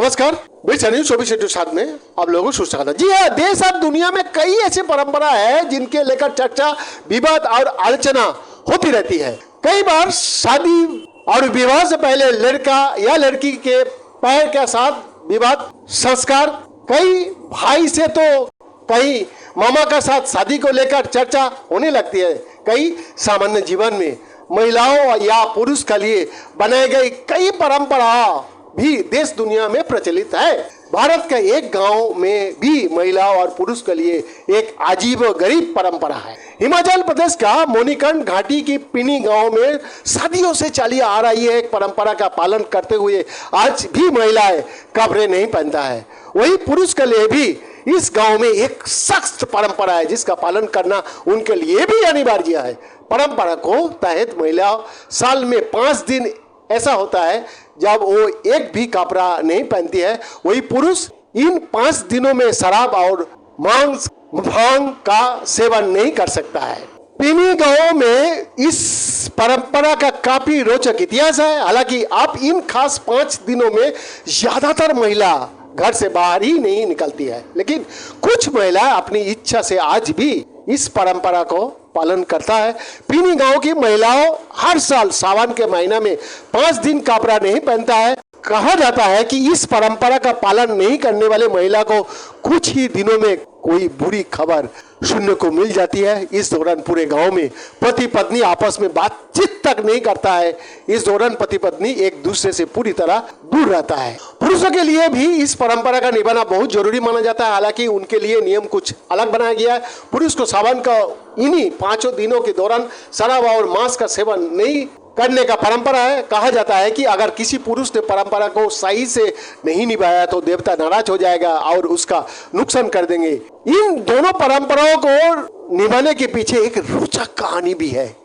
नमस्कार, न्यूज 24/7 में आप लोगों को सुस्वागत। जी हाँ, देश और दुनिया में कई ऐसी परंपरा है जिनके लेकर चर्चा, विवाद और आलोचना होती रहती है। कई बार शादी और विवाह से पहले लड़का या लड़की के पैर के साथ विवाद संस्कार, कई भाई से तो कई मामा का साथ शादी को लेकर चर्चा होने लगती है। कई सामान्य जीवन में महिलाओं या पुरुष के लिए बनाए गए कई परंपरा भी देश दुनिया में प्रचलित है। भारत के एक गांव में भी महिलाओं और पुरुष के लिए एक अजीब गरीब परंपरा है। हिमाचल प्रदेश का मोनीकंड घाटी की पिनी गांव में सदियों से चली आ रही है एक परंपरा का पालन करते हुए आज भी महिलाएं कपड़े नहीं पहनता है। वही पुरुष के लिए भी इस गांव में एक सख्त परंपरा है जिसका पालन करना उनके लिए भी अनिवार्य है। परंपरा को तहत महिला साल में 5 दिन ऐसा होता है जब वो एक भी कपड़ा नहीं पहनती है। वही पुरुष इन 5 दिनों में शराब और मांस भांग का सेवन नहीं कर सकता है। पिनी गांव में इस परंपरा का काफी रोचक इतिहास है। हालांकि आप इन खास 5 दिनों में ज्यादातर महिला घर से बाहर ही नहीं निकलती है, लेकिन कुछ महिला अपनी इच्छा से आज भी इस परंपरा को पालन करता है। पिनी गांव की महिलाओं हर साल सावन के महीना में 5 दिन कपड़ा नहीं पहनता है। कहा जाता है कि इस परंपरा का पालन नहीं करने वाले महिला को कुछ ही दिनों में कोई बुरी खबर सुनने को मिल जाती है। इस दौरान पूरे गांव में पति पत्नी आपस में बातचीत तक नहीं करता है। इस दौरान पति पत्नी एक दूसरे से पूरी तरह दूर रहता है। पुरुषों के लिए भी इस परंपरा का निभाना बहुत जरूरी माना जाता है। हालांकि उनके लिए नियम कुछ अलग बनाया गया है। पुरुष को सावन का इन्हीं 5 दिनों के दौरान शराब और मांस का सेवन नहीं करने का परंपरा है। कहा जाता है कि अगर किसी पुरुष ने परंपरा को सही से नहीं निभाया तो देवता नाराज हो जाएगा और उसका नुकसान कर देंगे। इन दोनों परंपराओं को निभाने के पीछे एक रोचक कहानी भी है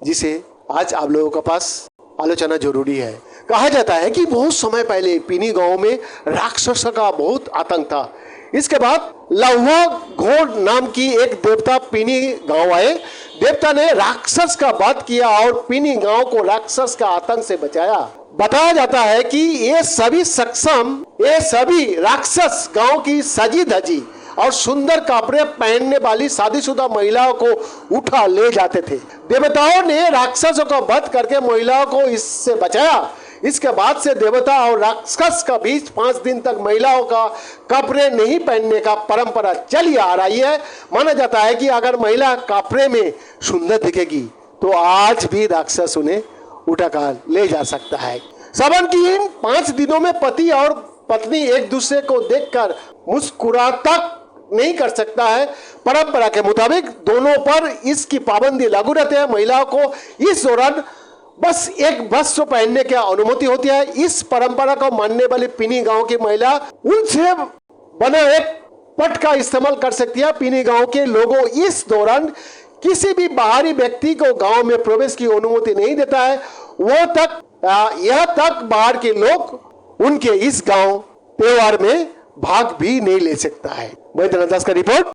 जिसे आज आप लोगों के पास आलोचना जरूरी है। कहा जाता है कि बहुत समय पहले पिनी गांव में राक्षसों का बहुत आतंक था। इसके बाद लहुआ घोड़ नाम की एक देवता पिनी गांव आए। देवता ने राक्षस का वध किया और पिनी गांव को राक्षस का आतंक से बचाया। बताया जाता है कि ये सभी राक्षस गांव की सजी धजी और सुंदर कपड़े पहनने वाली शादीशुदा महिलाओं को उठा ले जाते थे। देवताओं ने राक्षसों का वध करके महिलाओं को इससे बचाया। इसके बाद से देवता और राक्षस का बीच 5 दिन तक महिलाओं का कपड़े नहीं पहनने का परंपरा चली आ रही है। माना जाता है कि अगर महिला कपड़े में सुंदर दिखेगी तो आज भी राक्षस उन्हें उठाकर ले जा सकता है। सावन की इन 5 दिनों में पति और पत्नी एक दूसरे को देखकर मुस्कुराता नहीं कर सकता है। परंपरा के मुताबिक दोनों पर इसकी पाबंदी लागू रहती है। महिलाओं को इस दौरान बस एक वस्त्र पहनने की अनुमति होती है। इस परंपरा को मानने वाली पिनी गांव की महिला उनसे बना एक पट का इस्तेमाल कर सकती है। पिनी गांव के लोगों इस दौरान किसी भी बाहरी व्यक्ति को गांव में प्रवेश की अनुमति नहीं देता है। यह तक बाहर के लोग उनके इस गांव त्योहार में भाग भी नहीं ले सकता है। वैद्यनाथ दास का रिपोर्ट।